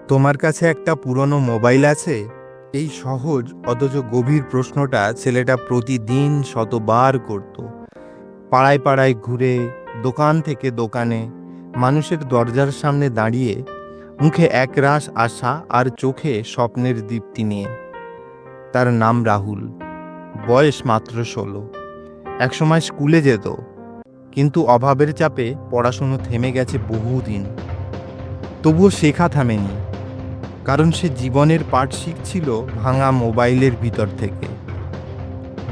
তোমার কাছে একটা পুরনো মোবাইল আছে? এই সহজ অথচ গভীর প্রশ্নটা ছেলেটা প্রতিদিন শতবার করত। পাড়ায় পাড়ায় ঘুরে, দোকান থেকে দোকানে, মানুষের দরজার সামনে দাঁড়িয়ে, মুখে একরাশ আশা আর চোখে স্বপ্নের দীপ্তি নিয়ে। তার নাম রাহুল, বয়স মাত্র 16। একসময় স্কুলে যেত, কিন্তু অভাবের চাপে পড়াশুনো থেমে গেছে বহুদিন। তবুও শেখা থামেনি, কারণ সে জীবনের পাঠ শিখছিল ভাঙা মোবাইলের ভিতর থেকে।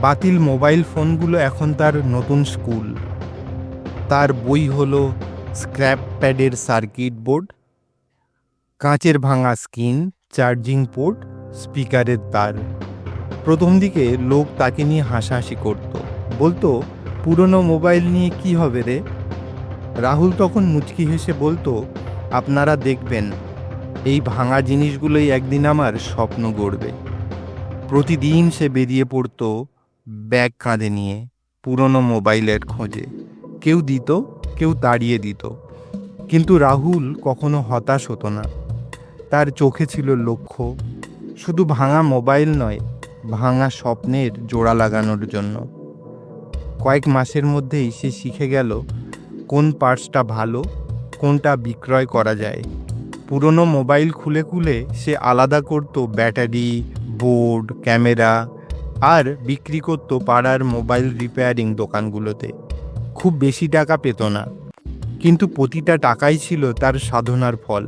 বাতিল মোবাইল ফোনগুলো এখন তার নতুন স্কুল। তার বই হলো স্ক্র্যাপ প্যাডের সার্কিট বোর্ড, কাঁচের ভাঙা স্ক্রিন, চার্জিং পোর্ট, স্পিকারের তার। প্রথম দিকে লোক তাকে নিয়ে হাসাহাসি করত, বলতো, পুরনো মোবাইল নিয়ে কি হবে রে? রাহুল তখন মুচকি হেসে বলতো, আপনারা দেখবেন, এই ভাঙা জিনিসগুলোই একদিন আমার স্বপ্ন গড়বে। প্রতিদিন সে বেরিয়ে পড়তো ব্যাগ কাঁধে নিয়ে, পুরনো মোবাইলের খোঁজে। কেউ দিত, কেউ তাড়িয়ে দিত, কিন্তু রাহুল কখনো হতাশ হতো না। তার চোখে ছিল লক্ষ্য, শুধু ভাঙা মোবাইল নয়, ভাঙা স্বপ্নের জোড়া লাগানোর জন্য। কয়েক মাসের মধ্যেই সে শিখে গেল কোন পার্টসটা ভালো, কোনটা বিক্রয় করা যায়। পুরনো মোবাইল খুলে খুলে সে আলাদা করত ব্যাটারি, বোর্ড, ক্যামেরা, আর বিক্রি করত পাড়ার মোবাইল রিপেয়ারিং দোকানগুলোতে। খুব বেশি টাকা পেত না, কিন্তু প্রতিটা টাকাই ছিল তার সাধনার ফল।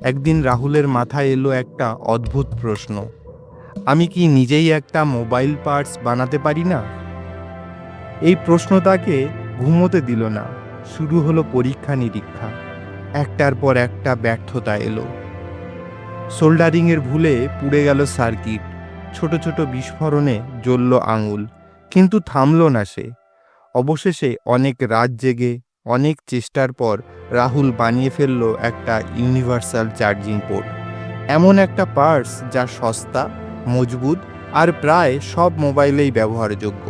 একদিন রাহুলের মাথায় এলো একটা অদ্ভুত প্রশ্ন, আমি কি নিজেই একটা মোবাইল পার্টস বানাতে পারি না? এই প্রশ্ন তাকে ঘুমোতে দিল না। শুরু হলো পরীক্ষা নিরীক্ষা। একটার পর একটা ব্যর্থতা এলো। সোল্ডারিংয়ের ভুলে পুড়ে গেল সার্কিট, ছোট ছোট বিস্ফোরণে জ্বলল আঙুল, কিন্তু থামল না সে। অবশেষে অনেক রাত জেগে, অনেক চেষ্টার পর রাহুল বানিয়ে ফেলল একটা ইউনিভার্সাল চার্জিং পোর্ট। এমন একটা পার্টস যা সস্তা, মজবুত আর প্রায় সব মোবাইলেই ব্যবহারযোগ্য।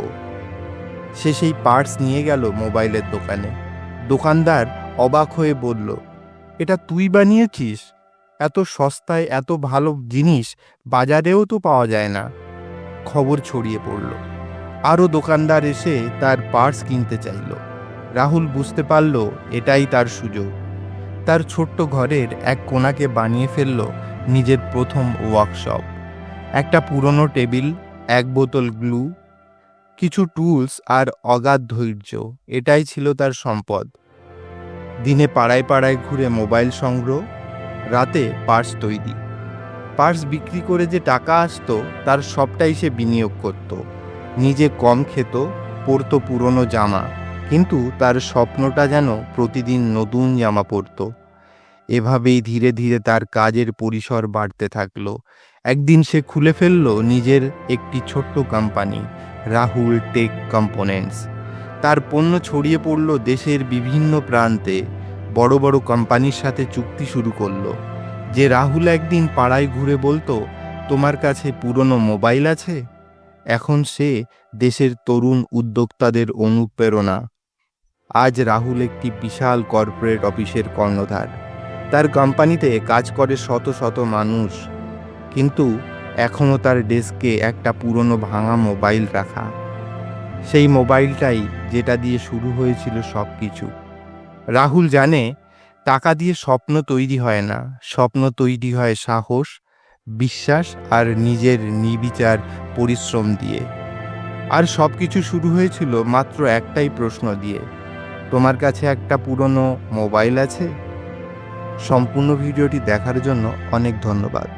সে সেই পার্টস নিয়ে গেল মোবাইলের দোকানে। দোকানদার অবাক হয়ে বলল, এটা তুই বানিয়েছিস? এত সস্তায় এত ভালো জিনিস বাজারেও তো পাওয়া যায় না। খবর ছড়িয়ে পড়ল, আরও দোকানদার এসে তার পার্টস কিনতে চাইল। রাহুল বুঝতে পারল এটাই তার সুযোগ। তার ছোট্ট ঘরের এক কোণাকে বানিয়ে ফেলল নিজের প্রথম ওয়ার্কশপ। একটা পুরনো টেবিল, এক বোতল গ্লু, কিছু টুলস আর অগাধ ধৈর্য, এটাই ছিল তার সম্পদ। দিনে পাড়ায় পাড়ায় ঘুরে মোবাইল সংগ্রহ, রাতে পার্টস তৈরি। পার্টস বিক্রি করে যে টাকা আসতো তার সবটাই সে বিনিয়োগ করত। নিজে কম খেত, পরতো পুরনো জামা, কিন্তু তার স্বপ্নটা যেন প্রতিদিন নতুন জামা পরত। এভাবেই ধীরে ধীরে তার কাজের পরিসর বাড়তে থাকলো। একদিন সে খুলে ফেলল নিজের একটি ছোট্ট কোম্পানি, রাহুল টেক কম্পোনেন্টস। তার পণ্য ছড়িয়ে পড়ল দেশের বিভিন্ন প্রান্তে। বড় বড় কোম্পানির সাথে চুক্তি শুরু করলো। যে রাহুল একদিন পাড়ায় ঘুরে বলতো, তোমার কাছে পুরনো মোবাইল আছে? এখন সে দেশের তরুণ উদ্যোক্তাদের অনুপ্রেরণা। আজ রাহুল একটি বিশাল কর্পোরেট অফিসের কর্ণধার। তার কোম্পানিতে কাজ করে শত শত মানুষ, কিন্তু এখনও তার ডেস্কে একটা পুরনো ভাঙা মোবাইল রাখা। সেই মোবাইলটাই যেটা দিয়ে শুরু হয়েছিল সব কিছু। রাহুল জানে, টাকা দিয়ে স্বপ্ন তৈরি হয় না, স্বপ্ন তৈরি হয় সাহস, বিশ্বাস আর নিজের নির্বিচার পরিশ্রম দিয়ে। আর সব কিছু শুরু হয়েছিল মাত্র একটাই প্রশ্ন দিয়ে, তোমার কাছে একটা পুরনো মোবাইল আছে? সম্পূর্ণ ভিডিওটি দেখার জন্য অনেক ধন্যবাদ।